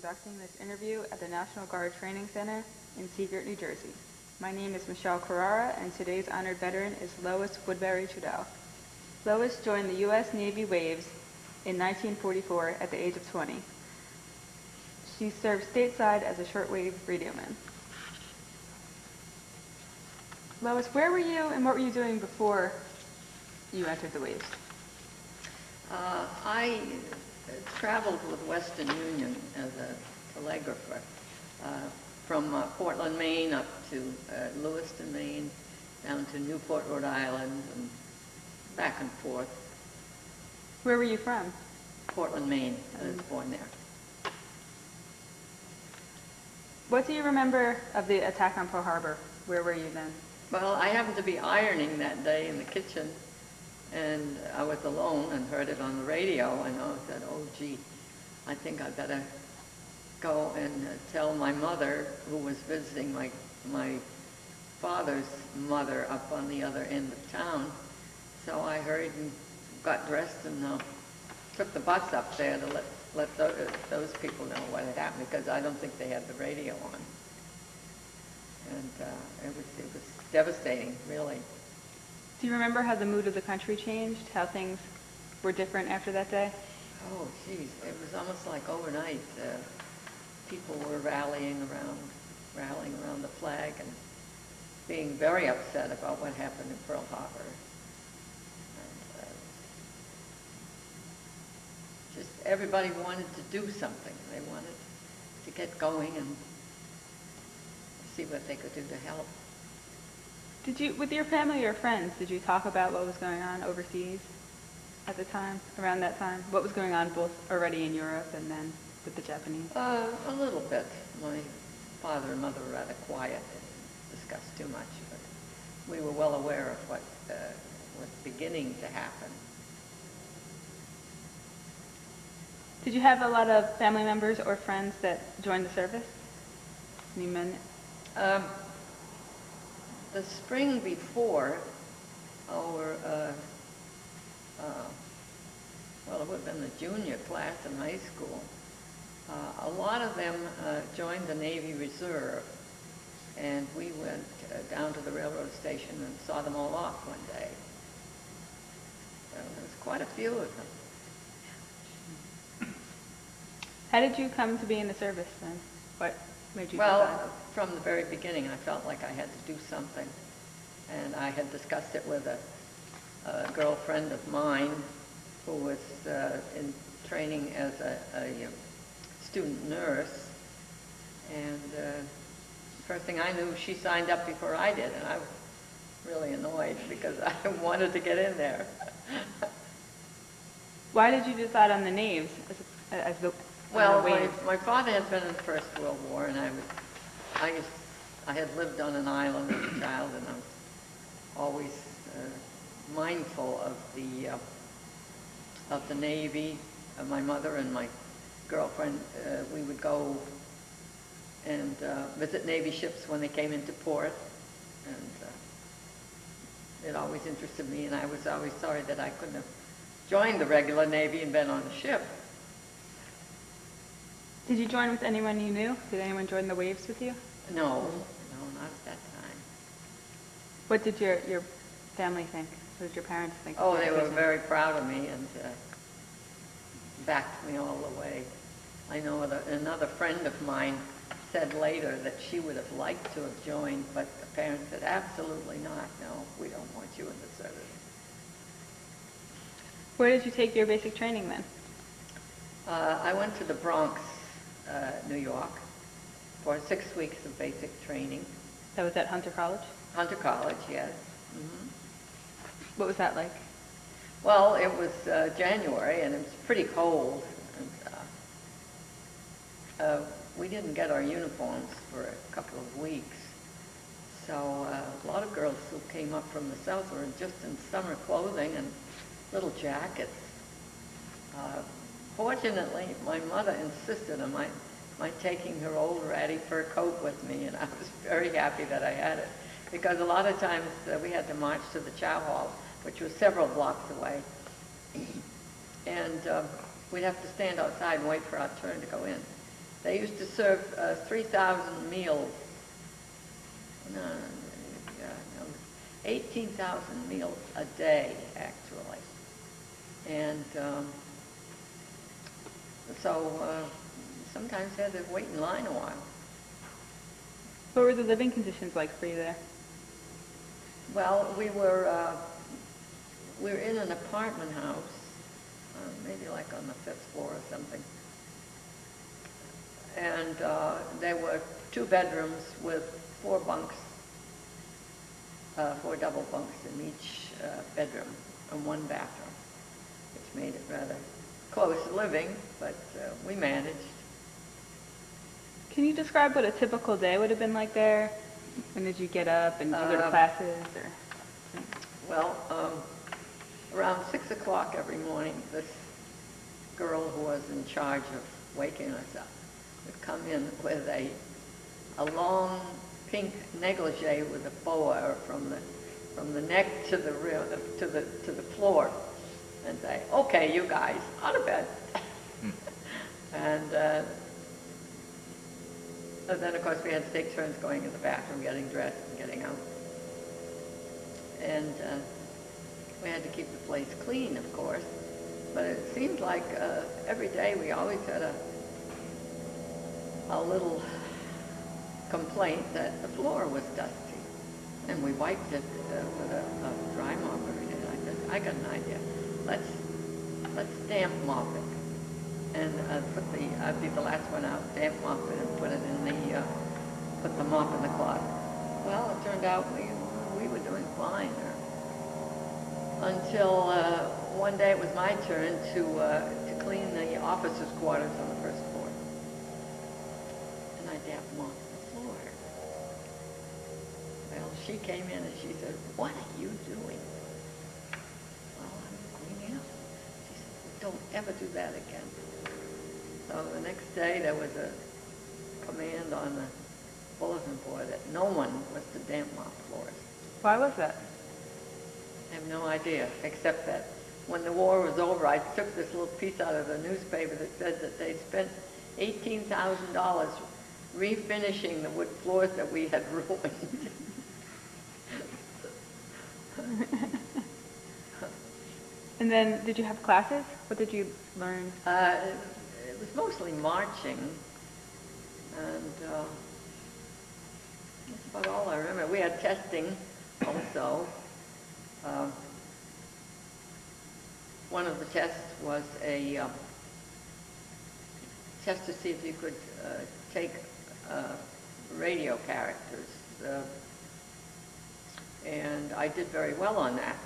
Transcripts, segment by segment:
conducting this interview at the National Guard Training Center in Seagirt, New Jersey. My name is Michelle Carrara, and today's honored veteran is Lois Woodbury Trudel. Lois joined the U.S. Navy Waves in 1944 at the age of 20. She served stateside as a shortwave radioman. Lois, where were you and what were you doing before you entered the Waves? I traveled with Western Union as a telegrapher from Portland, Maine up to Lewiston, Maine, down to Newport, Rhode Island, and back and forth. Where were you from? Portland, Maine. I was born there. What do you remember of the attack on Pearl Harbor? Where were you then? Well, I happened to be ironing that day in the kitchen, and I was alone and heard it on the radio, and I said, oh, gee, I think I better go and tell my mother, who was visiting my father's mother up on the other end of town. So I hurried and got dressed and took the bus up there to let those people know what had happened, because I don't think they had the radio on. And it was devastating, really. Do you remember how the mood of the country changed, how things were different after that day? Oh, geez, it was almost like overnight. People were rallying around the flag and being very upset about what happened in Pearl Harbor. And, just everybody wanted to do something. They wanted to get going and see what they could do to help. Did you, with your family or friends, did you talk about what was going on overseas at the time, around that time? What was going on both already in Europe and then with the Japanese? A little bit. My father and mother were rather quiet. They didn't discuss too much, but we were well aware of what was beginning to happen. Did you have a lot of family members or friends that joined the service? Any men? The spring before our, well, it would have been the junior class in high school, a lot of them joined the Navy Reserve, and we went down to the railroad station and saw them all off one day. So there was quite a few of them. How did you come to be in the service then? What made you Well, from the very beginning, I felt like I had to do something. And I had discussed it with a girlfriend of mine who was in training as a student nurse. And the first thing I knew, she signed up before I did, and I was really annoyed because I wanted to get in there. Why did you decide on the naves as the Well, Waves? my father had been in the First World War, and I had lived on an island as a child, and I was always mindful of the Navy. My mother and my girlfriend, we would go and visit Navy ships when they came into port, and it always interested me, and I was always sorry that I couldn't have joined the regular Navy and been on a ship. Did you join with anyone you knew? Did anyone join the Waves with you? No, not at that time. What did your family think? What did your parents think? Oh, they were very proud of me and backed me all the way. I know another friend of mine said later that she would have liked to have joined, but the parents said, absolutely not. No, we don't want you in the service. Where did you take your basic training then? I went to the Bronx, New York, for 6 weeks of basic training. That was at Hunter College? Hunter College, yes. Mm-hmm. What was that like? Well, it was January, and it was pretty cold. And, we didn't get our uniforms for a couple of weeks. So a lot of girls who came up from the South were just in summer clothing and little jackets. Fortunately, my mother insisted on my taking her old ratty fur coat with me, and I was very happy that I had it, because a lot of times we had to march to the chow hall, which was several blocks away, and we'd have to stand outside and wait for our turn to go in. They used to serve 3,000 meals. No, yeah, no, 18,000 meals a day, actually. And so sometimes they had to wait in line a while. What were the living conditions like for you there? Well, we were in an apartment house, maybe like on the 5th floor or something. And there were 2 bedrooms with 4 bunks, 4 double bunks in each bedroom and 1 bathroom, which made it rather close living, but we managed. Can you describe what a typical day would have been like there? When did you get up and did you go to classes? Or? Well, around 6 o'clock every morning, this girl who was in charge of waking us up would come in with a long pink negligee with a boa from the neck to the floor, and say, "Okay, you guys, out of bed." And then, of course, we had to take turns going in the bathroom, getting dressed, and getting out. And we had to keep the place clean, of course. But it seemed like every day we always had a little complaint that the floor was dusty. And we wiped it with a dry mop every day. And I said, I got an idea. Let's damp mop it. And I'd be the last one out, damp mop it and put the mop in the closet. Well, it turned out we were doing fine there. Until one day it was my turn to clean the officers' quarters on the 1st floor. And I damp mopped the floor. Well, she came in and she said, "What are you doing?" "Well, I'm cleaning up." She said, "Don't ever do that again." So the next day there was a command on the bulletin board that no one was to damp mop floors. Why was that? I have no idea, except that when the war was over, I took this little piece out of the newspaper that said that they spent $18,000 refinishing the wood floors that we had ruined. And then, did you have classes? What did you learn? It was mostly marching, and that's about all I remember. We had testing also. One of the tests was a test to see if you could take radio characters, and I did very well on that.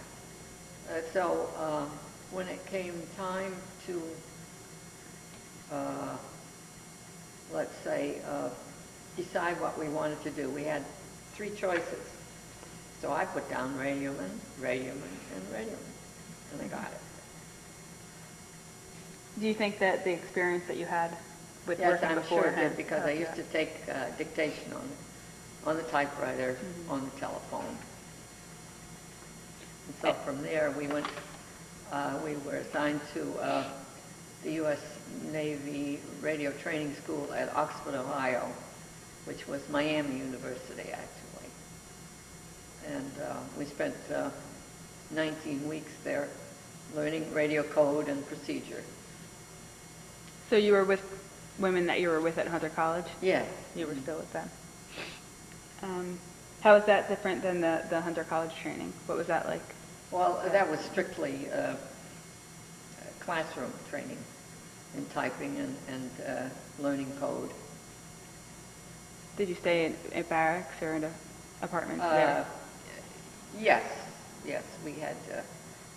So when it came time to, let's say, decide what we wanted to do, we had 3 choices. So I put down radioman, radioman, and radioman, and I got it. Do you think that the experience that you had with Yes, working I'm before sure it did, because I used to take dictation on the typewriter, on the telephone. And so from there, we were assigned to the U.S. Navy Radio Training School at Oxford, Ohio, which was Miami University, actually. And we spent 19 weeks there learning radio code and procedure. So you were with women that you were with at Hunter College? Yes. You were still with them. How is that different than the Hunter College training? What was that like? Well, that was strictly classroom training in typing and learning code. Did you stay in barracks or in apartments there? Yes, we had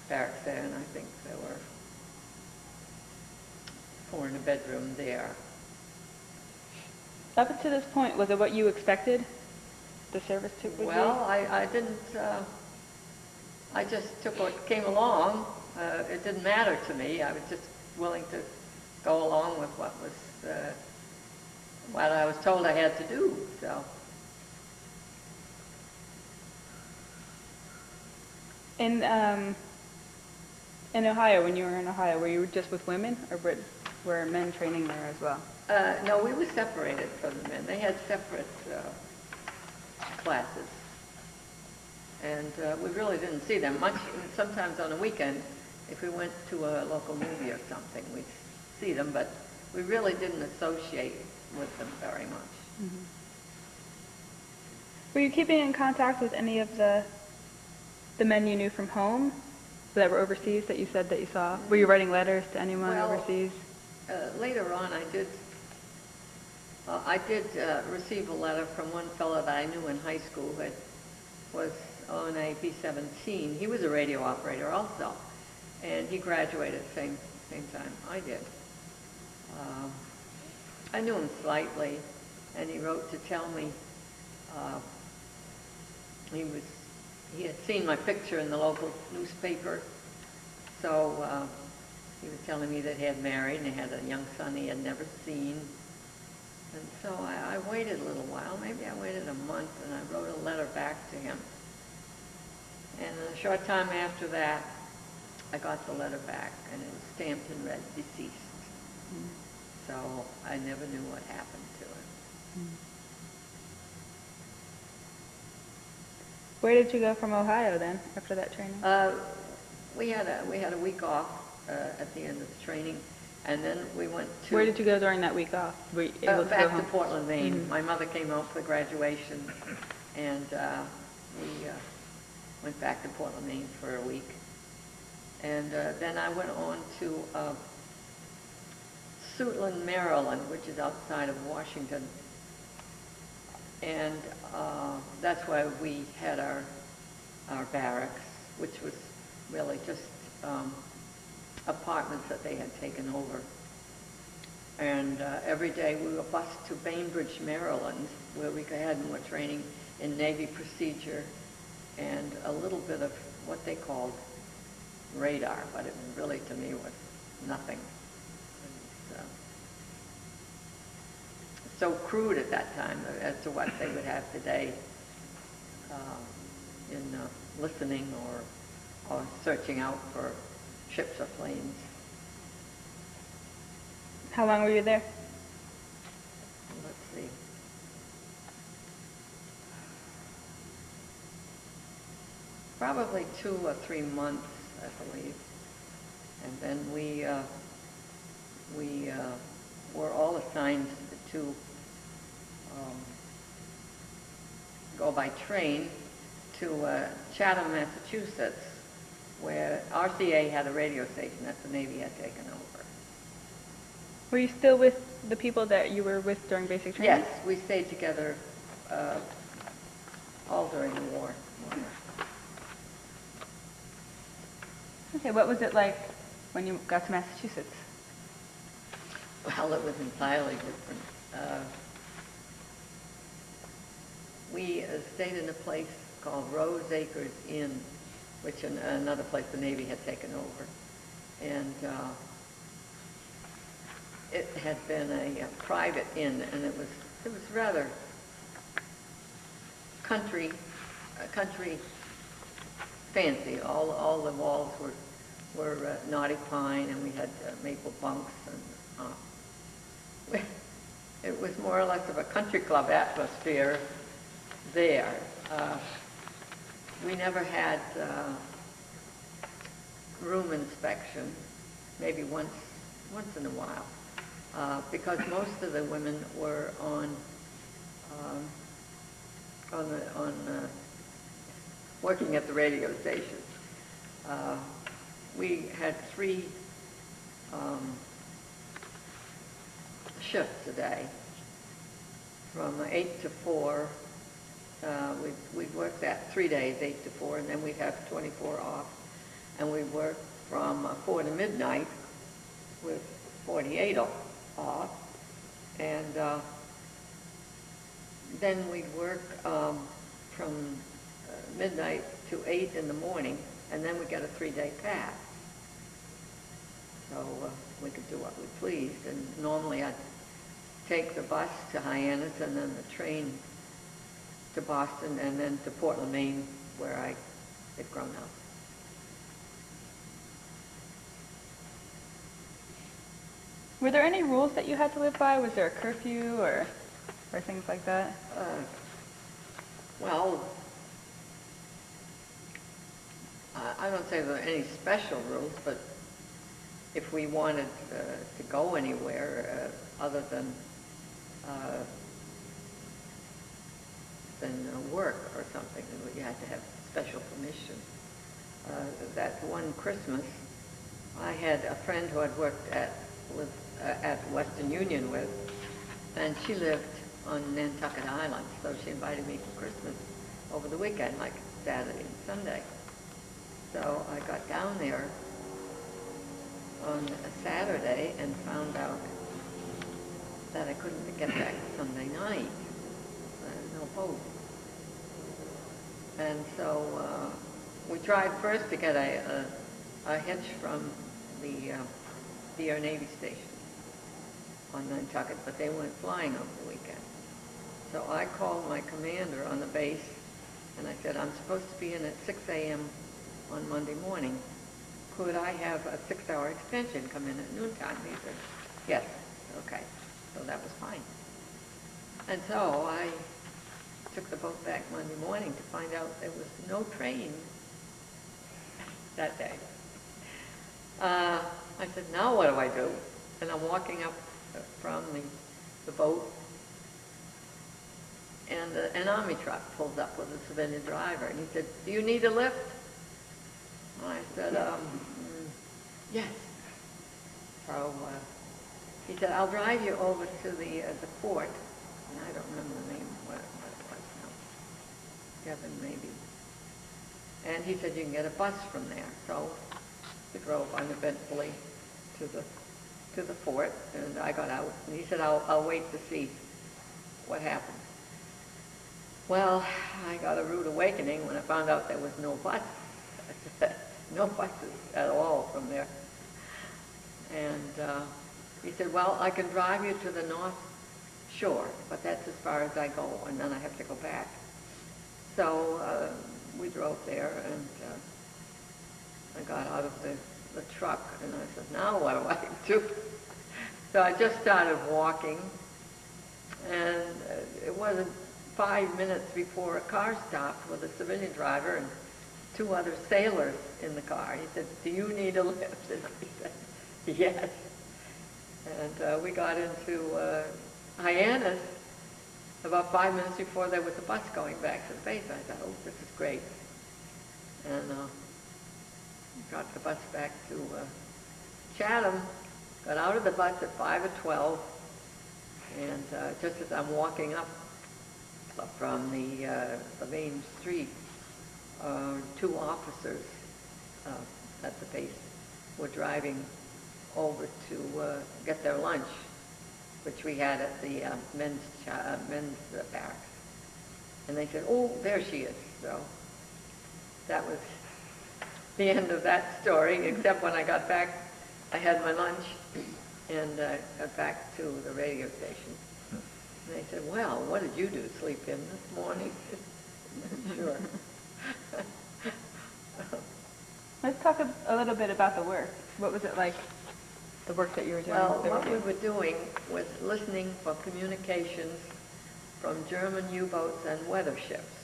barracks there, and I think there were 4 in a bedroom there. Up to this point, was it what you expected the service would be? Well, I didn't, I just took what came along. It didn't matter to me. I was just willing to go along with what I was told I had to do, so. In Ohio, when you were in Ohio, were you just with women, or were men training there as well? No, we were separated from the men. They had separate classes. And we really didn't see them much. Sometimes on a weekend, if we went to a local movie or something, we'd see them, but we really didn't associate with them very much. Mm-hmm. Were you keeping in contact with any of the men you knew from home that were overseas that you said that you saw? Were you writing letters to anyone overseas? Later on, I did receive a letter from one fellow that I knew in high school that was on a B-17. He was a radio operator also, and he graduated at the same time I did. I knew him slightly, and he wrote to tell me he had seen my picture in the local newspaper, so he was telling me that he had married and he had a young son he had never seen. And so I waited a little while, maybe I waited a month, and I wrote a letter back to him. And a short time after that, I got the letter back, and it was stamped and read, deceased. Mm-hmm. So I never knew what happened to him. Mm-hmm. Where did you go from Ohio then, after that training? We had a week off at the end of the training, and then we went to... Where did you go during that week off? Were you able to back go to home? Portland, Maine. Mm-hmm. My mother came out for graduation, and we went back to Portland, Maine for a week. And then I went on to Suitland, Maryland, which is outside of Washington. And that's where we had our barracks, which was really just apartments that they had taken over. And every day we were bused to Bainbridge, Maryland, where we had more training in Navy procedure and a little bit of what they called radar, but it really, to me, was nothing. It was so crude at that time as to what they would have today in listening or searching out for ships or planes. How long were you there? Let's see. Probably 2 or 3 months, I believe. And then we were all assigned to go by train to Chatham, Massachusetts, where RCA had a radio station that the Navy had taken over. Were you still with the people that you were with during basic training? Yes, we stayed together all during the war. Okay, what was it like when you got to Massachusetts? Well, it was entirely different. We stayed in a place called Rose Acres Inn, which another place the Navy had taken over. And it had been a private inn, and it was rather country fancy. All the walls were knotty pine, and we had maple bunks, and it was more or less of a country club atmosphere there. We never had room inspection, maybe once in a while, because most of the women were working at the radio station. We had 3 shifts a day, from 8 to 4. We'd work that 3 days, 8 to 4, and then we'd have 24 off. And we'd work from 4 to midnight with 48 off. And then we'd work from midnight to 8 in the morning, and then we get a 3-day pass. So we could do what we pleased. And normally I'd take the bus to Hyannis and then the train to Boston and then to Portland, Maine, where I had grown up. Were there any rules that you had to live by? Was there a curfew or things like that? Well, I don't say there were any special rules, but if we wanted to go anywhere other than work or something, we had to have special permission. That one Christmas, I had a friend who I'd worked at Western Union with, and she lived on Nantucket Island, so she invited me for Christmas over the weekend, like Saturday and Sunday. So I got down there on a Saturday and found out that I couldn't get back Sunday night. No boat. And so we tried first to get a hitch from the Air Navy station on Nantucket, but they weren't flying over the weekend. So I called my commander on the base, and I said, I'm supposed to be in at 6 a.m. on Monday morning. Could I have a 6-hour extension come in at noontime? He said, yes. Okay. So that was fine. And so I took the boat back Monday morning to find out there was no train that day. I said, now what do I do? And I'm walking up from the boat, and an army truck pulls up with a civilian driver, and he said, do you need a lift? And I said, yes. So he said, I'll drive you over to the port, and I don't remember the name of what it was now. Devon, maybe. And he said, you can get a bus from there. So we drove uneventfully to the fort, and I got out, and he said, I'll wait to see what happened. Well, I got a rude awakening when I found out there was no bus. No buses at all from there. And he said, well, I can drive you to the North Shore, but that's as far as I go, and then I have to go back. So we drove there, and I got out of the truck, and I said, now what do I do? So I just started walking, and it wasn't 5 minutes before a car stopped with a civilian driver and 2 other sailors in the car. He said, do you need a lift? And I said, yes. And we got into Hyannis about 5 minutes before there was a bus going back to the base. I thought, oh, this is great. And got the bus back to Chatham, got out of the bus at 5:12, and just as I'm walking up from the main street, 2 officers at the base were driving over to get their lunch, which we had at the men's barracks. And they said, oh, there she is. So that was the end of that story, except when I got back, I had my lunch and got back to the radio station. And they said, well, what did you do, sleep in this morning? Sure. Let's talk a little bit about the work. What was it like, the work that you were doing? Well, what we were doing was listening for communications from German U-boats and weather ships.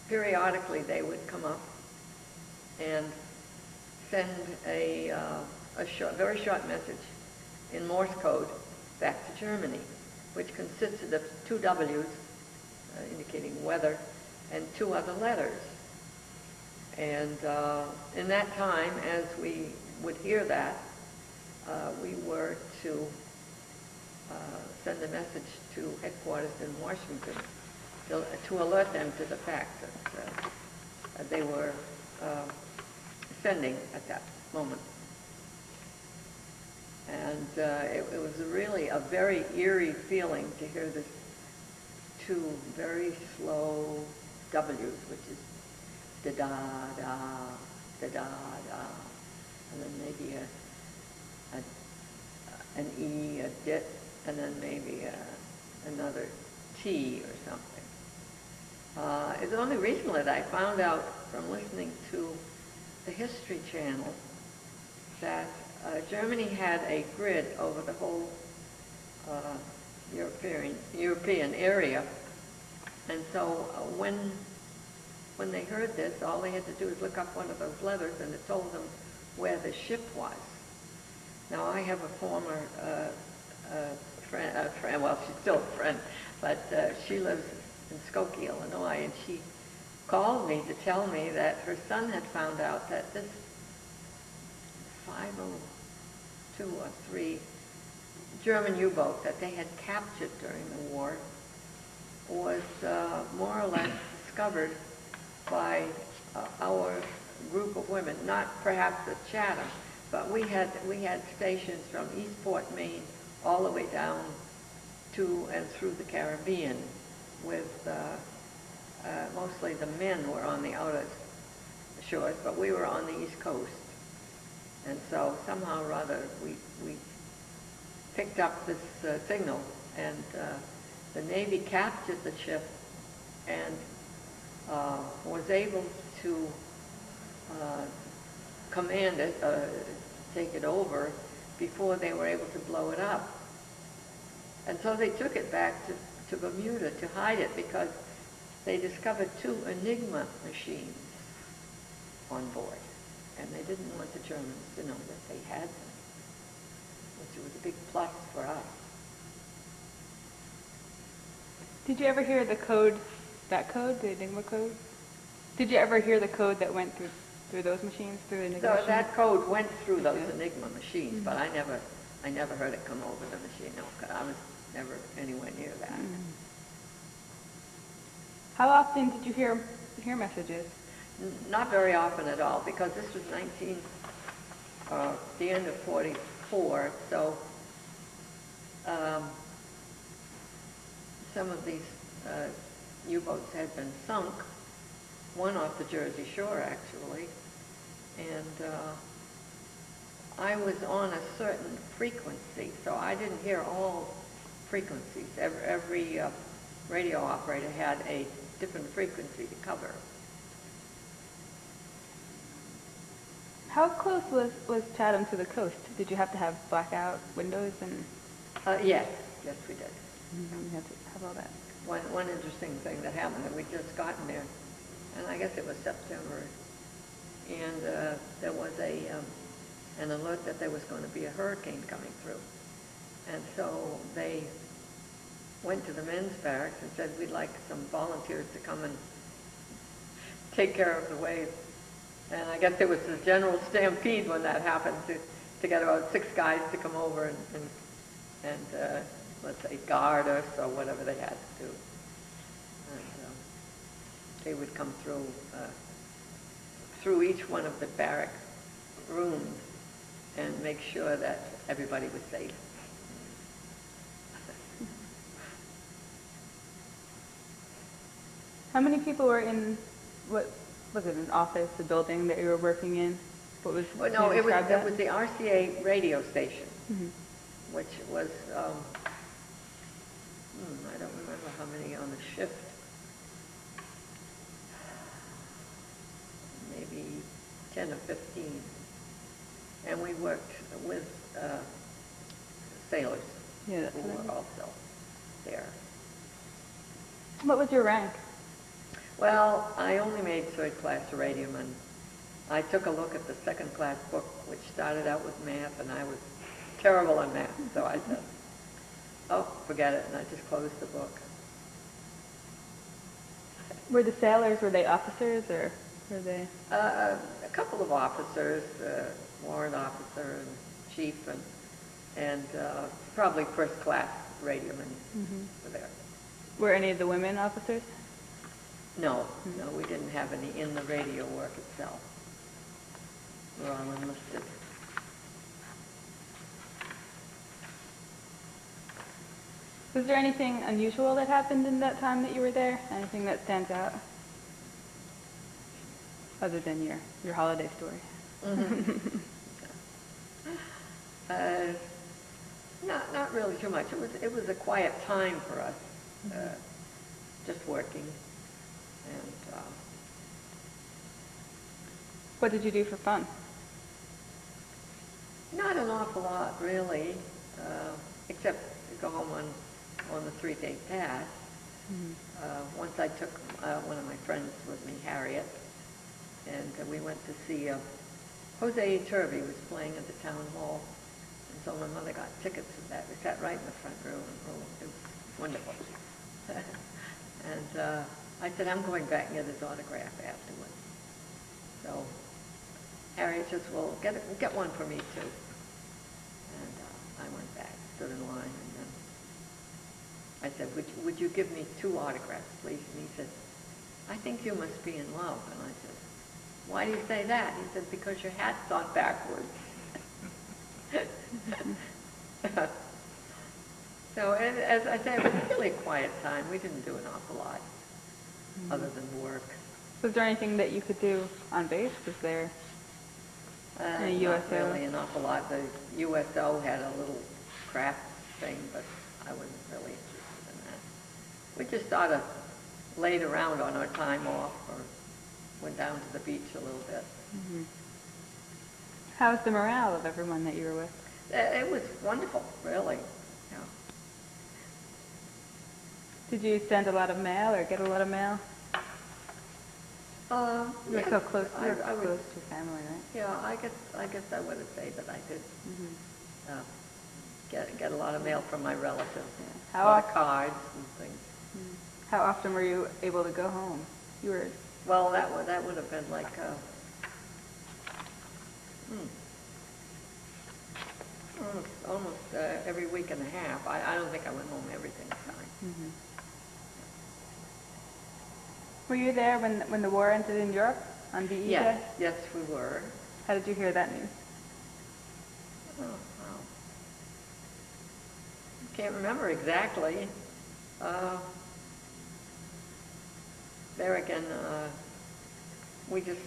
Periodically, they would come up and send a very short message in Morse code back to Germany, which consisted of 2 W's, indicating weather, and 2 other letters. And in that time, as we would hear that, we were to send a message to headquarters in Washington to alert them to the fact that they were sending at that moment. And it was really a very eerie feeling to hear this 2 very slow W's, which is da-da-da, da-da-da, and then maybe an E, a dit, and then maybe another T or something. It's only recently that I found out from listening to the History Channel that Germany had a grid over the whole European area, and so when they heard this, all they had to do was look up one of those letters, and it told them where the ship was. Now, I have a former friend, well, she's still a friend, but she lives in Skokie, Illinois, and she called me to tell me that her son had found out that this 502 or 3 German U-boat that they had captured during the war was more or less discovered by our group of women, not perhaps at Chatham, but we had stations from Eastport, Maine, all the way down to and through the Caribbean, with mostly the men were on the outer shores, but we were on the East Coast. And so somehow or other we picked up this signal, and the Navy captured the ship and was able to command it, take it over, before they were able to blow it up. And so they took it back to Bermuda to hide it, because they discovered 2 Enigma machines on board. And they didn't want the Germans to know that they had them, which was a big plus for us. Did you ever hear the code, that code, the Enigma code? Did you ever hear the code that went through those machines, through the Enigma So machines? that code went through those Enigma machines, Mm-hmm. but I never heard it come over the machine. No, 'cause I was never anywhere near that. Mm-hmm. How often did you hear messages? Not very often at all, because this was the end of 44, so some of these U-boats had been sunk, one off the Jersey Shore actually, and I was on a certain frequency, so I didn't hear all frequencies. Every radio operator had a different frequency to cover. How close was Chatham to the coast? Did you have to have blackout windows and? Yes, we did. You had to have all that. One interesting thing that happened, that we'd just gotten there, and I guess it was September, and there was an alert that there was going to be a hurricane coming through. And so they went to the men's barracks and said, we'd like some volunteers to come and take care of the wave. And I guess there was a general stampede when that happened to get about 6 guys to come over and let's say, guard us or whatever they had to do. And they would come through each one of the barrack rooms and make sure that everybody was safe. How many people were in, what was it, an office, a building that you were working in? What was? Well, can no, you it describe that? was the RCA radio station, Mm-hmm. which was, I don't remember how many on the shift. Maybe 10 or 15. And we worked with sailors Yeah, that's who what I were mean. also there. What was your rank? Well, I only made 3rd class radium, and I took a look at the 2nd class book, which started out with math, and I was terrible in math, so I said, oh, forget it, and I just closed the book. Were the sailors, were they officers or were they? A couple of officers, warrant officer and chief, and probably 1st class radiomen were there. Were any of the women officers? No, we didn't have any in the radio work itself. We're all enlisted. Was there anything unusual that happened in that time that you were there? Anything that stands out? Other than your holiday story. Not really too much. It was a quiet time for us, just working. And What did you do for fun? Not an awful lot, really, except to go home on the 3-day pass. Once I took one of my friends with me, Harriet, and we went to see Jose Iturbi was playing at the town hall, and so my mother got tickets for that. We sat right in the front row, and it was wonderful. And I said, I'm going back and get his autograph afterwards. So Harriet says, well, get one for me too. And I went back, stood in line, and then I said, would you give me 2 autographs, please? And he said, I think you must be in love. And I said, why do you say that? He said, because your hat's on backwards. So as I say, it was really a quiet time. We didn't do an awful lot other than work. Was there anything that you could do on base? Was there any USO? Not really an awful lot. The USO had a little craft thing, but I wasn't really interested in that. We just sort of laid around on our time off or went down to the beach a little bit. How was the morale of everyone that you were with? It was wonderful, really. Yeah. Did you send a lot of mail or get a lot of mail? You were yes, so close. You were I would, close to your family, right? yeah, I guess I would have said that I did get a lot of mail from my relatives. Yeah. A lot of cards and things. How often were you able to go home? You were. Well, that would have been like almost every week and a half. I don't think I went home every single time. Were you there when the war ended in Europe on VE Day? Yes, we were. How did you hear that news? Oh, wow. Can't remember exactly. There again, we just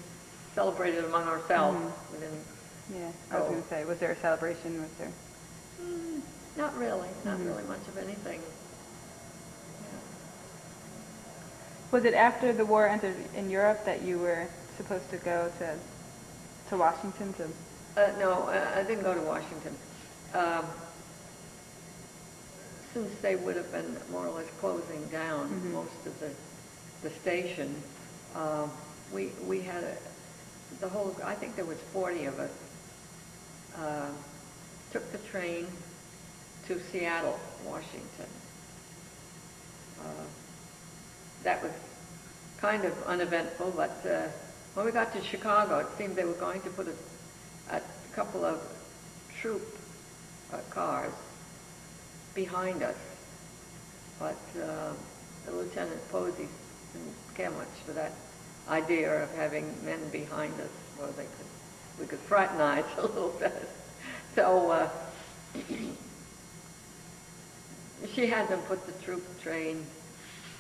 celebrated among ourselves. We didn't. Yeah, I was going to say, was there a celebration? Was there? Not really. Not really much of anything. Was it after the war ended in Europe that you were supposed to go to Washington to? No, I didn't go to Washington. Since they would have been more or less closing down most of the station, we had the whole. I think there was 40 of us. Took the train to Seattle, Washington. That was kind of uneventful, but when we got to Chicago, it seemed they were going to put a couple of troop cars behind us. But the Lieutenant Posey didn't care much for that idea of having men behind us where we could fraternize a little bit. So she had them put the troop train.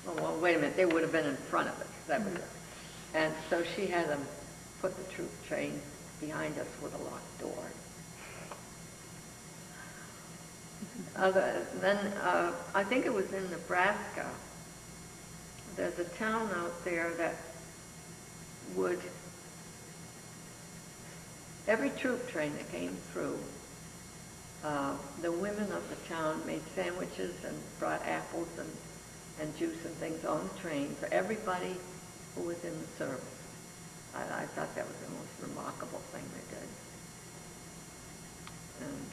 Oh, well, wait a minute, they would have been in front of us. That was it. And so she had them put the troop train behind us with a locked door. Then I think it was in Nebraska. There's a town out there that would, every troop train that came through, the women of the town made sandwiches and brought apples and juice and things on the train for everybody who was in the service. I thought that was the most remarkable thing they did. And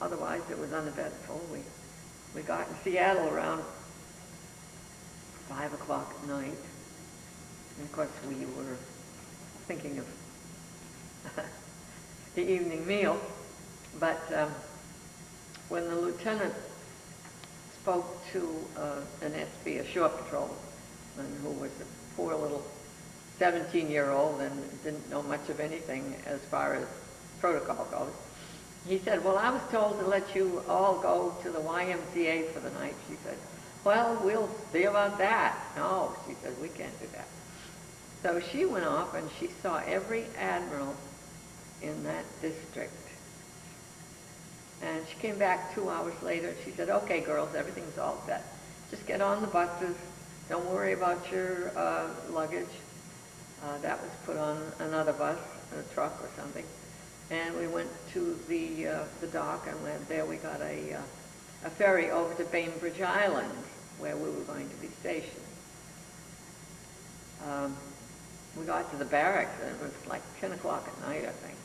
otherwise it was uneventful. We got in Seattle around 5 o'clock at night. And of course we were thinking of the evening meal. But when the lieutenant spoke to an SB, a shore patrolman, who was a poor little 17-year-old and didn't know much of anything as far as protocol goes, he said, well, I was told to let you all go to the YMCA for the night. She said, well, we'll see about that. No, she said, we can't do that. So she went off and she saw every admiral in that district. And she came back 2 hours later. She said, okay, girls, everything's all set. Just get on the buses. Don't worry about your luggage. That was put on another bus, a truck or something. And we went to the dock, and there we got a ferry over to Bainbridge Island, where we were going to be stationed. We got to the barracks, and it was like 10 o'clock at night, I think.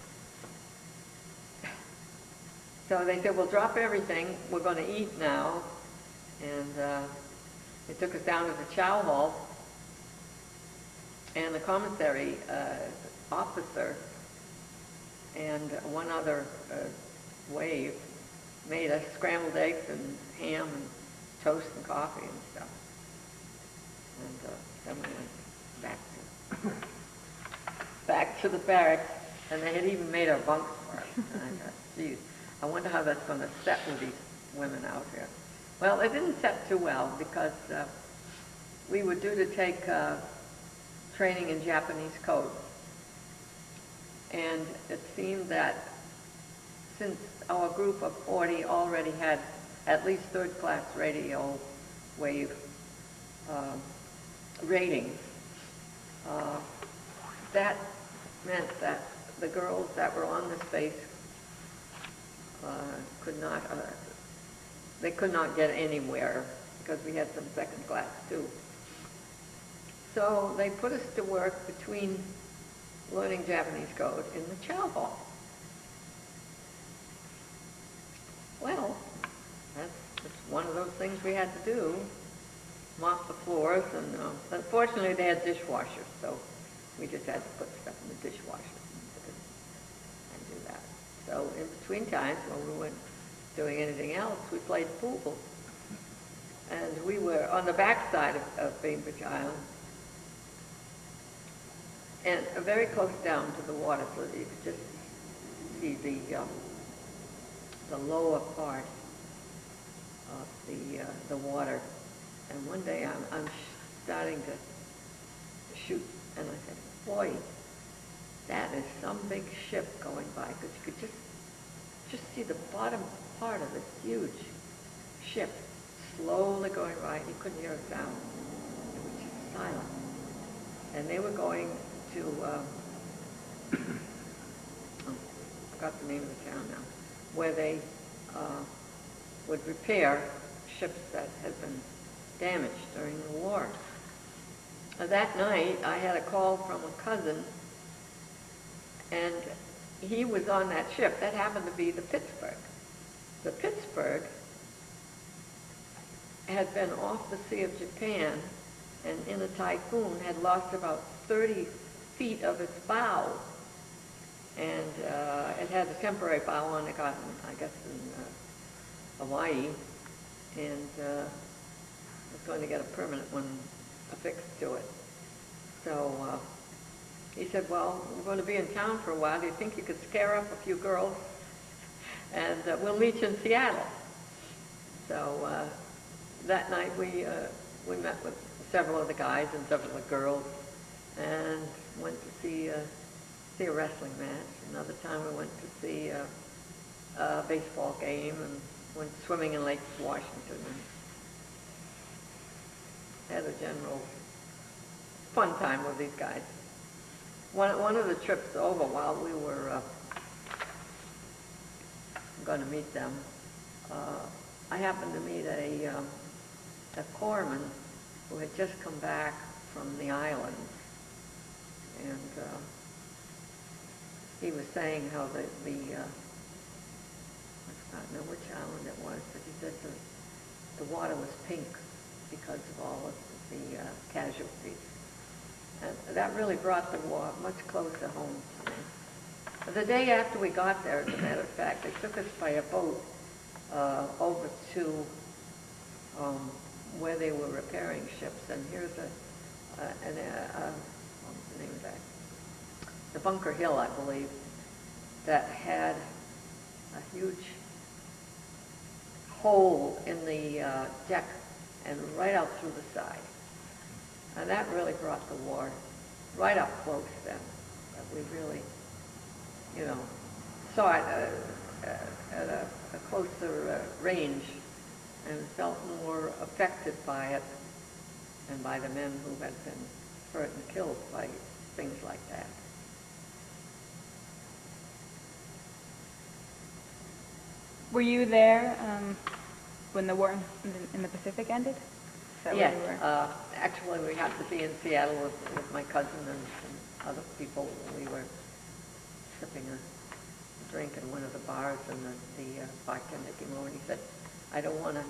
So they said, well, drop everything. We're going to eat now. And they took us down to the chow hall. And the commissary officer and one other wave made us scrambled eggs and ham and toast and coffee and stuff. And then we went back to the barracks, and they had even made our bunks for us. And I thought, geez, I wonder how that's going to set with these women out here. Well, it didn't set too well, because we were due to take training in Japanese code. And it seemed that since our group of 40 already had at least third-class radio wave ratings, that meant that the girls that were on the space could not get anywhere, because we had some second class too. So they put us to work between learning Japanese code in the chow hall. Well, that's one of those things we had to do, mop the floors, and unfortunately they had dishwashers, so we just had to put stuff in the dishwasher and do that. So in between times, when we weren't doing anything else, we played pool. And we were on the backside of Bainbridge Island, and very close down to the water, so that you could just see the lower part of the water. And one day I'm starting to shoot, and I said, boy, that is some big ship going by, because you could just see the bottom part of this huge ship slowly going by. You couldn't hear a sound. It was just silent. And they were going to, I forgot the name of the town now, where they would repair ships that had been damaged during the war. That night, I had a call from a cousin, and he was on that ship. That happened to be the Pittsburgh. The Pittsburgh had been off the Sea of Japan, and in a typhoon had lost about 30 feet of its bow. And it had a temporary bow on it, I guess, in Hawaii, and was going to get a permanent one affixed to it. So he said, well, we're going to be in town for a while. Do you think you could scare up a few girls? And we'll meet you in Seattle. So that night we met with several of the guys and several of the girls, and went to see a wrestling match. Another time we went to see a baseball game, and went swimming in Lake Washington, and had a general fun time with these guys. One of the trips over, while we were going to meet them, I happened to meet a corpsman who had just come back from the islands, and he was saying how I don't know which island it was, but he said the water was pink because of all of the casualties. And that really brought the war much closer home to me. But the day after we got there, as a matter of fact, they took us by a boat over to where they were repairing ships. And here's what was the name of that? The Bunker Hill, I believe, that had a huge hole in the deck and right out through the side. And that really brought the war right up close then. That we really, saw it at a closer range and felt more affected by it and by the men who had been hurt and killed by things like that. Were you there when the war in the Pacific ended? Is that Yes, where you were? actually we happened to be in Seattle with my cousin and some other people. We were sipping a drink in one of the bars, and the bartender came over and he said, I don't want to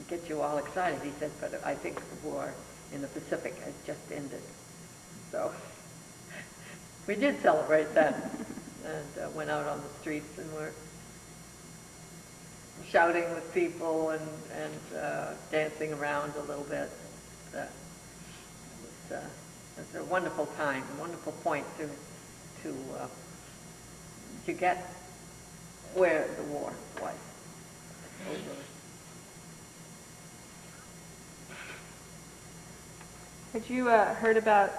get you all excited. He said, but I think the war in the Pacific has just ended. So we did celebrate that and went out on the streets and were shouting with people and dancing around a little bit. It was a wonderful time, a wonderful point to get where the war was over. Had you heard about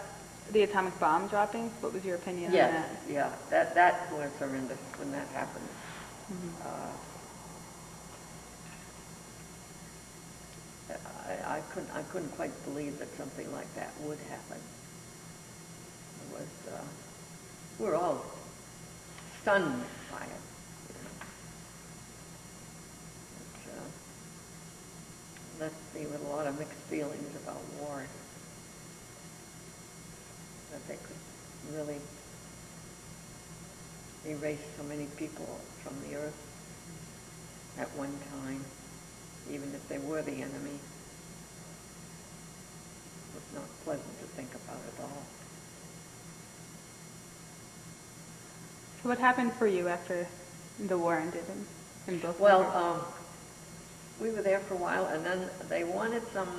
the atomic bomb dropping? What was your opinion on that? Yes, yeah, that was horrendous when that happened. Mm-hmm. I couldn't quite believe that something like that would happen. It was, we were all stunned by it. Left me with a lot of mixed feelings about war. That they could really erase so many people from the earth at one time, even if they were the enemy. It was not pleasant to think about at all. So what happened for you after the war ended in both? Well, we were there for a while, and then they wanted some,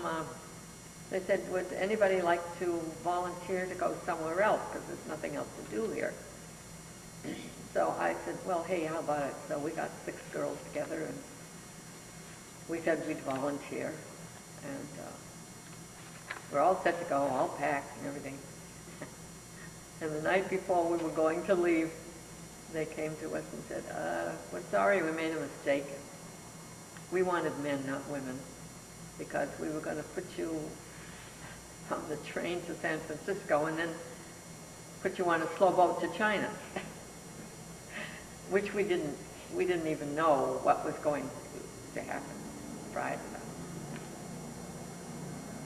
they said, would anybody like to volunteer to go somewhere else, because there's nothing else to do here. So I said, well, hey, how about it? So we got 6 girls together, and we said we'd volunteer. And we're all set to go, all packed and everything. And the night before we were going to leave, they came to us and said, we're sorry, we made a mistake. We wanted men, not women, because we were going to put you on the train to San Francisco and then put you on a slow boat to China, which we didn't even know what was going to happen prior to that.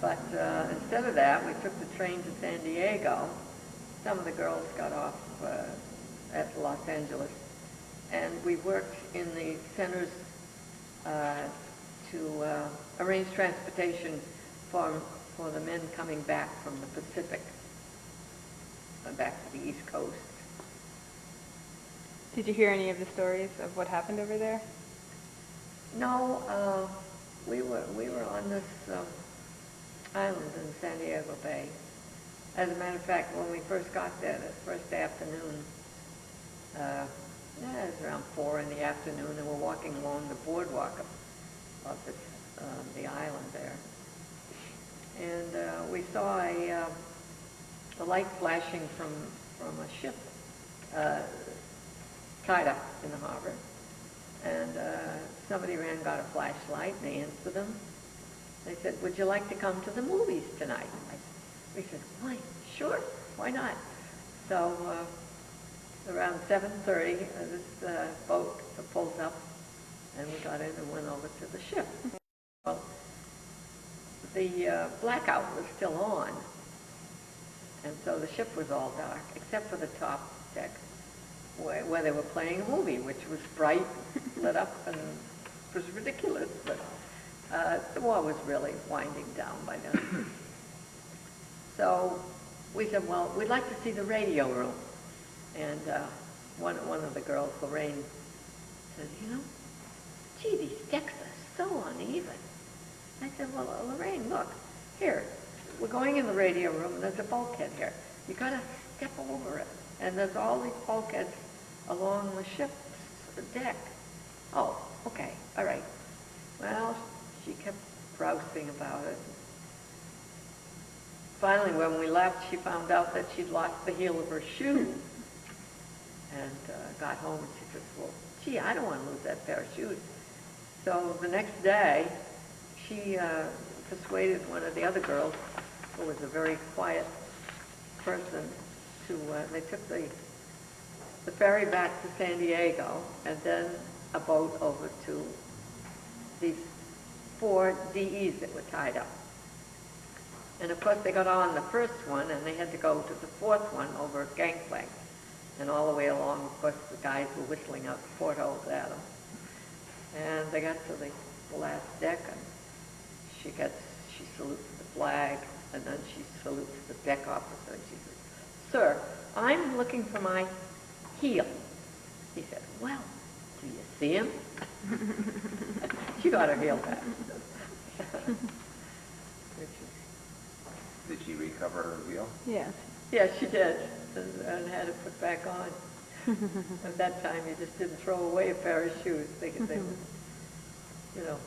But instead of that, we took the train to San Diego. Some of the girls got off at Los Angeles, and we worked in the centers to arrange transportation for the men coming back from the Pacific, back to the East Coast. Did you hear any of the stories of what happened over there? No, we were on this island in San Diego Bay. As a matter of fact, when we first got there, the first afternoon, it was around 4 in the afternoon, and we're walking along the boardwalk of this, the island there. And we saw a light flashing from a ship tied up in the harbor. And somebody ran and got a flashlight, and they answered them. They said, would you like to come to the movies tonight? We said, why, sure, why not? So around 7:30, this boat pulled up, and we got in and went over to the ship. Well, the blackout was still on, and so the ship was all dark, except for the top deck, where they were playing a movie, which was bright, lit up, and it was ridiculous, but the war was really winding down by then. So we said, well, we'd like to see the radio room. And one of the girls, Lorraine, said, gee, these decks are so uneven. I said, well, Lorraine, look, here, we're going in the radio room, and there's a bulkhead here. You got to step over it. And there's all these bulkheads along the ship's deck. Oh, okay, all right. Well, she kept grousing about it. Finally, when we left, she found out that she'd lost the heel of her shoe. And got home, and she said, well, gee, I don't want to lose that pair of shoes. So the next day, she persuaded one of the other girls, who was a very quiet person, they took the ferry back to San Diego, and then a boat over to these 4 DEs that were tied up. And of course they got on the first one and they had to go to the 4th one over a gangplank. And all the way along, of course, the guys were whistling out portholes at them. And they got to the last deck and she salutes the flag and then she salutes the deck officer and she says, "Sir, I'm looking for my heel." He said, "Well, do you see him?" She got her heel back. Did she recover her wheel? Yes. Yeah, she did, and had it put back on. At that time, you just didn't throw away a pair of shoes. They were, you know.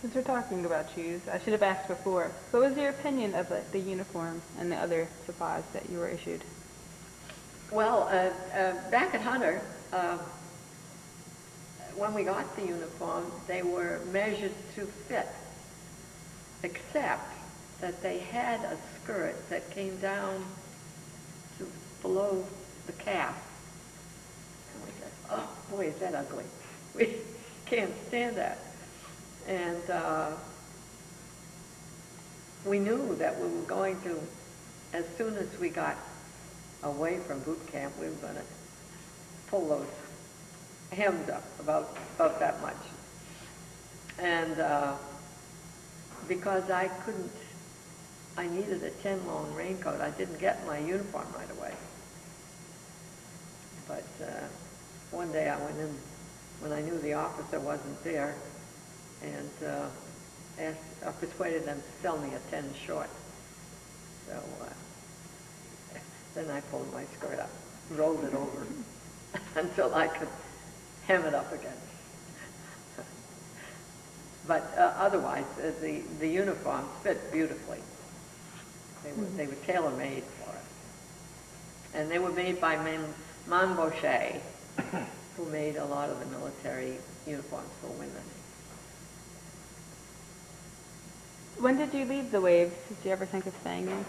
Since we're talking about shoes, I should have asked before, what was your opinion of the uniform and the other supplies that you were issued? Well, back at Hunter, when we got the uniform, they were measured to fit, except that they had a skirt that came down to below the calf. And we said, "Oh, boy, is that ugly. We can't stand that." And we knew that we were going to, as soon as we got away from boot camp, we were going to pull those hems up about that much. And because I needed a 10-long raincoat, I didn't get my uniform right away. But one day I went in when I knew the officer wasn't there and I persuaded them to sell me a 10 short. So then I pulled my skirt up, rolled it over until I could hem it up again. But otherwise, the uniforms fit beautifully. They were tailor-made for us. And they were made by Monboucher, who made a lot of the military uniforms for women. When did you leave the Waves? Did you ever think of staying in?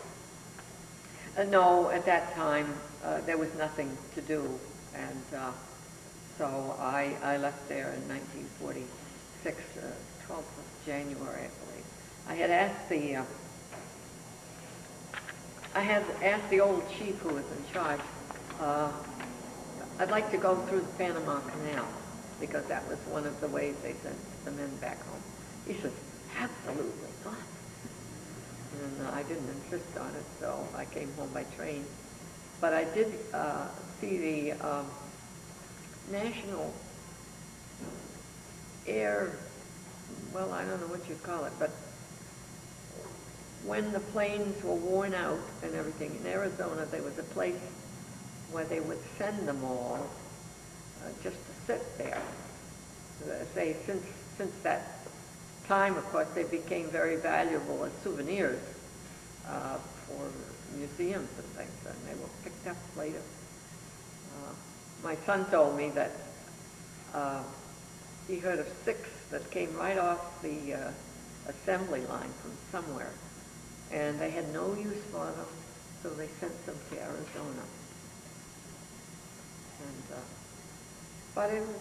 No, at that time, there was nothing to do. And so I left there in 1946, 12th of January, I believe. I had asked the old chief who was in charge, I'd like to go through the Panama Canal, because that was one of the ways they sent the men back home. He said, "Absolutely not." And I didn't insist on it, so I came home by train. But I did see the National Air, well, I don't know what you call it, but when the planes were worn out and everything, in Arizona there was a place where they would send them all just to sit there. Say, since that time, of course, they became very valuable as souvenirs for museums and things, and they were picked up later. My son told me that he heard of 6 that came right off the assembly line from somewhere, and they had no use for them, so they sent them to Arizona. And but it was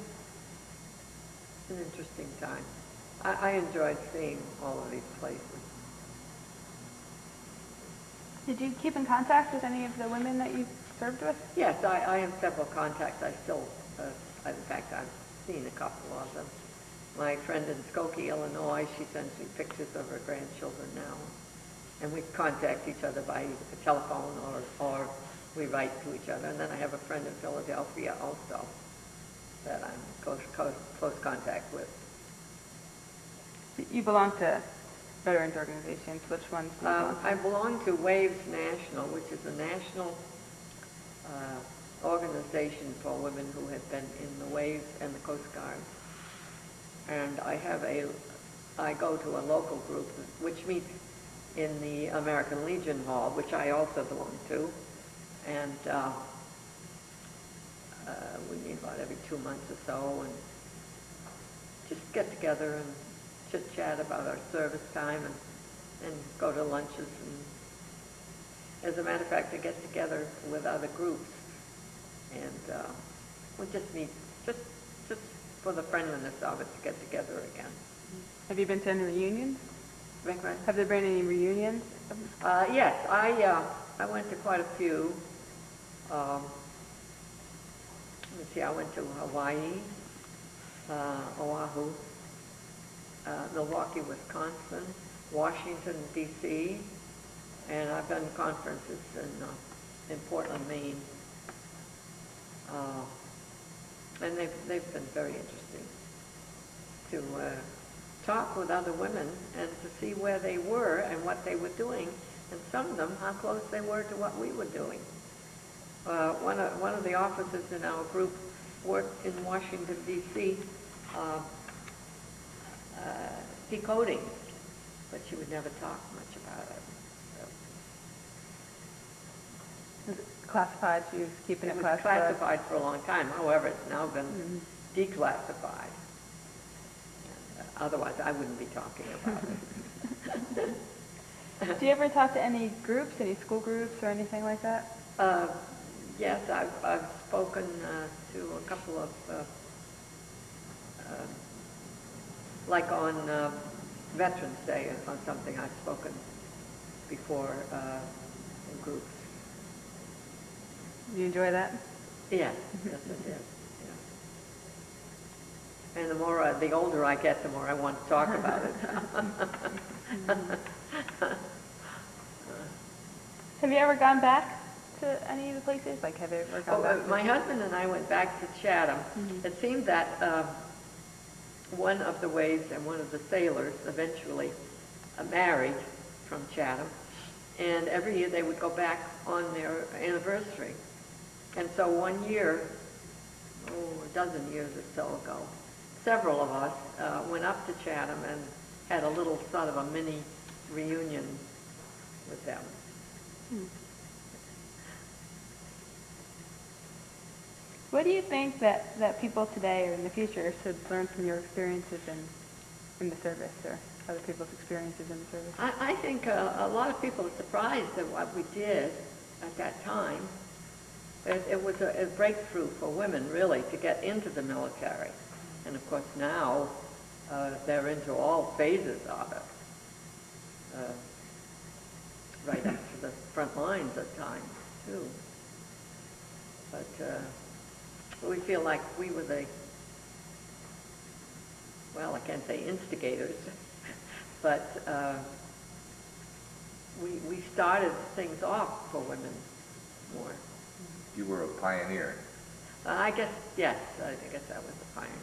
an interesting time. I enjoyed seeing all of these places. Did you keep in contact with any of the women that you served with? Yes, I have several contacts. I still, in fact, I've seen a couple of them. My friend in Skokie, Illinois, she sends me pictures of her grandchildren now. And we contact each other by telephone or we write to each other. And then I have a friend in Philadelphia also that I'm close contact with. You belong to veterans organizations. Which ones do you belong to? I belong to Waves National, which is a national organization for women who have been in the Waves and the Coast Guard. And I go to a local group which meets in the American Legion Hall, which I also belong to. And we meet about every 2 months or so and just get together and chit-chat about our service time and go to lunches. And as a matter of fact, I get together with other groups and we just meet just for the friendliness of it to get together again. Have you been to any reunions? Right, right. Have there been any reunions? Yes, I went to quite a few. Let me see, I went to Hawaii, Oahu, Milwaukee, Wisconsin, Washington, D.C., and I've done conferences in Portland, Maine. And they've been very interesting to talk with other women and to see where they were and what they were doing, and some of them how close they were to what we were doing. One of the officers in our group worked in Washington, D.C., decoding, but she would never talk much about it. Is it classified? She was keeping it It was classified? classified for a long time. However, it's now been declassified. Otherwise, I wouldn't be talking about it. Do you ever talk to any groups, any school groups or anything like that? Yes, I've spoken to a couple of, like on Veterans Day or something, I've spoken before in groups. Do you enjoy that? Yes, yes I did. Yeah. And the older I get, the more I want to talk about it. Have you ever gone back to any of the places? Like, have you ever gone back? My husband and I went back to Chatham. It seemed that one of the waves and one of the sailors eventually married from Chatham, and every year they would go back on their anniversary. And so one year, a dozen years or so ago, several of us went up to Chatham and had a little sort of a mini reunion with them. What do you think that people today or in the future should learn from your experiences in the service or other people's experiences in the service? I think a lot of people are surprised at what we did at that time. It was a breakthrough for women, really, to get into the military. And of course now they're into all phases of it. Right up to the front lines at times, too. But we feel like we were well, I can't say instigators, but we started things off for women more. You were a pioneer. I guess, yes, I guess I was a pioneer.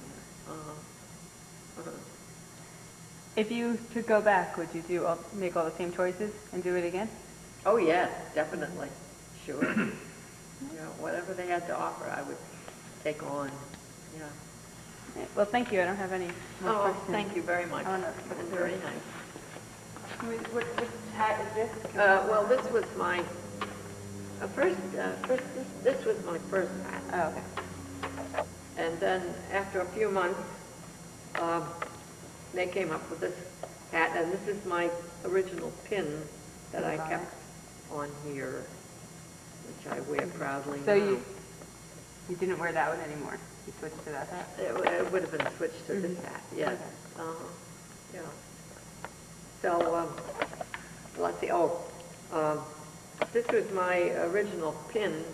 If you could go back, would you make all the same choices and do it again? Oh, yes, definitely. Sure. Whatever they had to offer, I would take on. Yeah. Well, thank you. I don't have any more questions. Thank you very much. Oh, no, but That's it's very very nice. Which hat is this? Well, this was my this was my first hat. Oh, okay. And then after a few months, they came up with this hat, and this is my original pin that I kept on here, which I wear proudly So now. you didn't wear that one anymore? You switched to that hat? It would have been switched to this hat, yes. Okay. Yeah. So, let's see, this was my original pin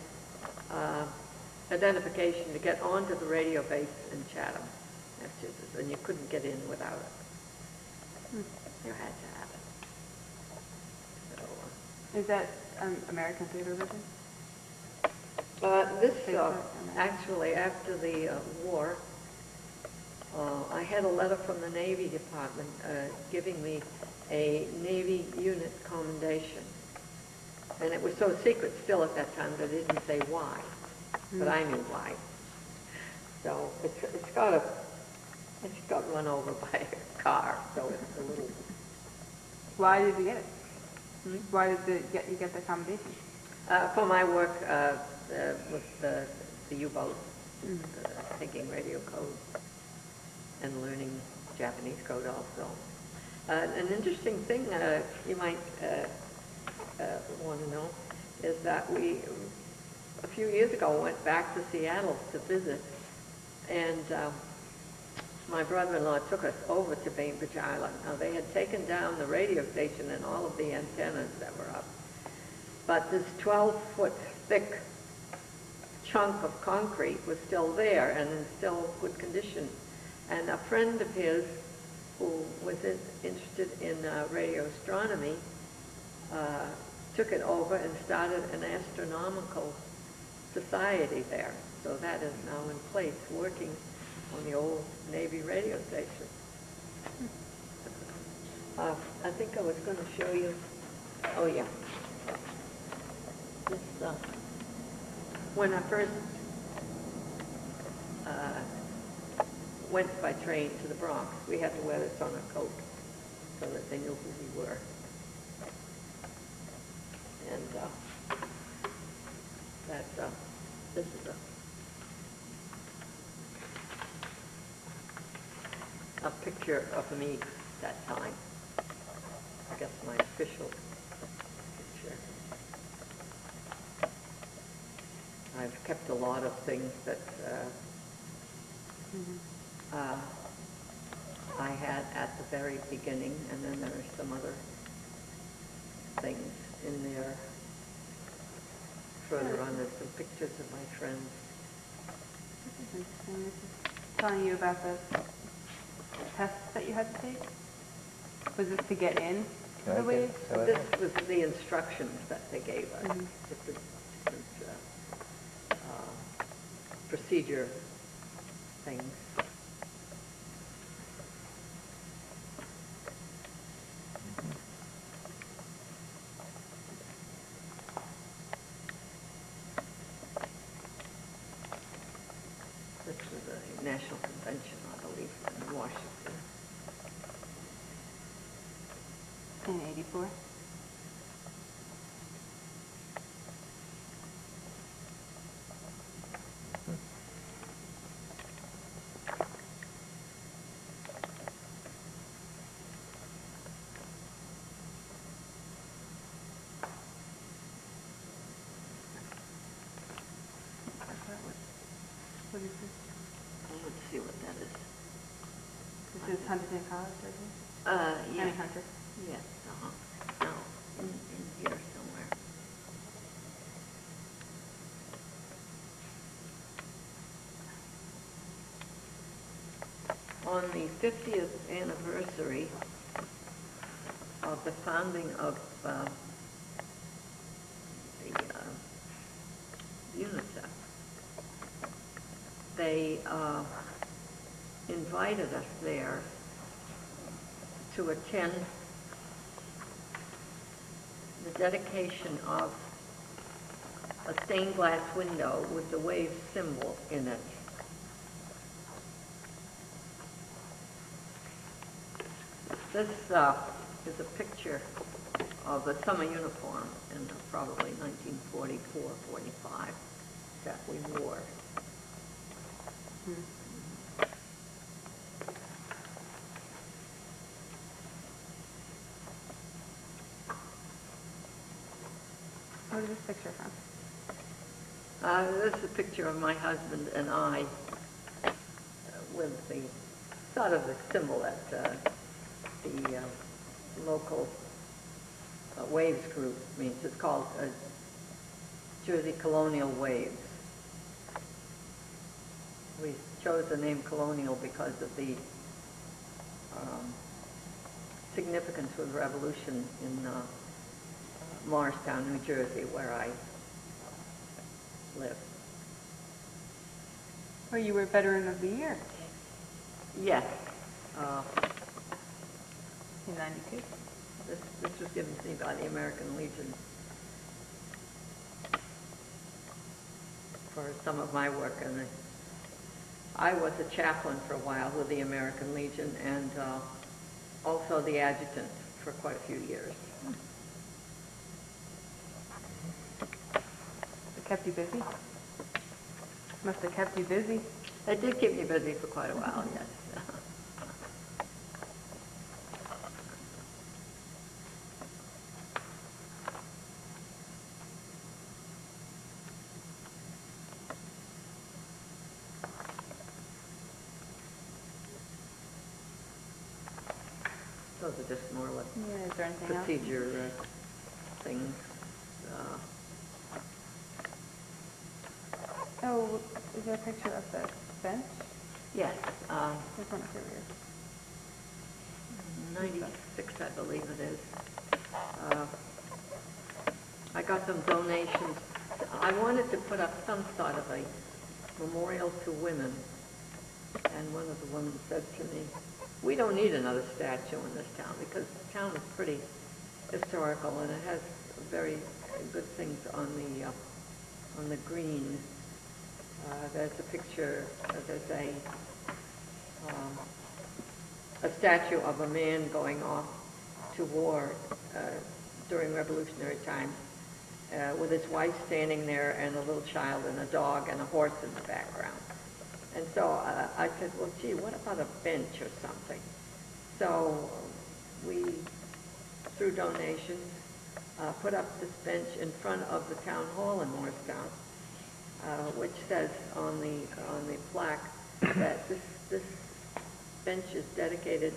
identification to get onto the radio base in Chatham, Massachusetts, and you couldn't get in without it. You had to have it. So, Is that American Theater Vision? this, actually, after the war, I had a letter from the Navy Department giving me a Navy unit commendation. And it was so secret still at that time that they didn't say why, but I knew why. So it's got run over by a car, so it's a little... Why did you get it? Why did you get the commendation? For my work with the U-boat, thinking radio code and learning Japanese code also. An interesting thing you might want to know is that we, a few years ago, went back to Seattle to visit, and my brother-in-law took us over to Bainbridge Island. Now, they had taken down the radio station and all of the antennas that were up. But this 12-foot thick chunk of concrete was still there and in still good condition. And a friend of his who was interested in radio astronomy took it over and started an astronomical society there. So that is now in place, working on the old Navy radio station. I think I was going to show you, oh yeah, this, when I first went by train to the Bronx, we had to wear this on our coat so that they knew who we were. And this is a picture of me that time. I guess my official picture. I've kept a lot of things that I had at the very beginning, and then there are some other things in there. Further on, there's some pictures of my friends. This is interesting. This is telling you about the tests that you had to take. Was this to get in the wave? This was the instructions that they gave us. Different procedure things. This was a national convention, I believe, in Washington. In 84. What is this? Let's see what that is. This is Huntington College, isn't it? Yeah. Annie Hunter. Yes, No, in here somewhere. On the 50th anniversary of the founding of the UNICEF, they invited us there to attend the dedication of a stained glass window with the wave symbol in it. This is a picture of the summer uniform in probably 1944-45 that we wore. What is this picture from? This is a picture of my husband and I with the sort of the symbol that the local Waves group means. It's called Jersey Colonial Waves. We chose the name Colonial because of the significance of the revolution in Morristown, New Jersey, where I live. Well, you were Veteran of the Year Yes. in 92. This was given to me by the American Legion for some of my work. And I was a chaplain for a while with the American Legion and also the adjutant for quite a few years. It kept you busy? Must have kept you busy. It did keep me busy for quite a while, yes. those are just more like Yeah, is there anything else? procedure things. Oh, is there a picture of the bench? Yes, Just one curious. 96, I believe it is. I got some donations. I wanted to put up some sort of a memorial to women. And one of the women said to me, we don't need another statue in this town because the town is pretty historical and it has very good things on the green. There's a picture, there's a statue of a man going off to war during Revolutionary times with his wife standing there and a little child and a dog and a horse in the background. And so I said, well, gee, what about a bench or something? So we, through donations, put up this bench in front of the town hall in Morristown, which says on the plaque that this bench is dedicated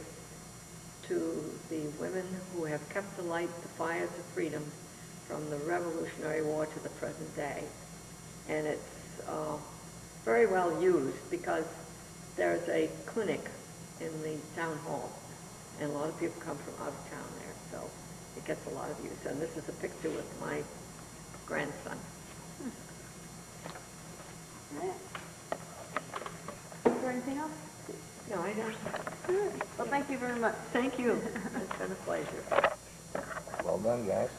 to the women who have kept alight the fires of freedom from the Revolutionary War to the present day. And it's very well used because there's a clinic in the town hall, and a lot of people come from out of town there, so it gets a lot of use. And this is a picture with my grandson. All right. Is there anything else? No, I don't. Well, thank you very much. Thank you. It's been a pleasure. Well done, guys.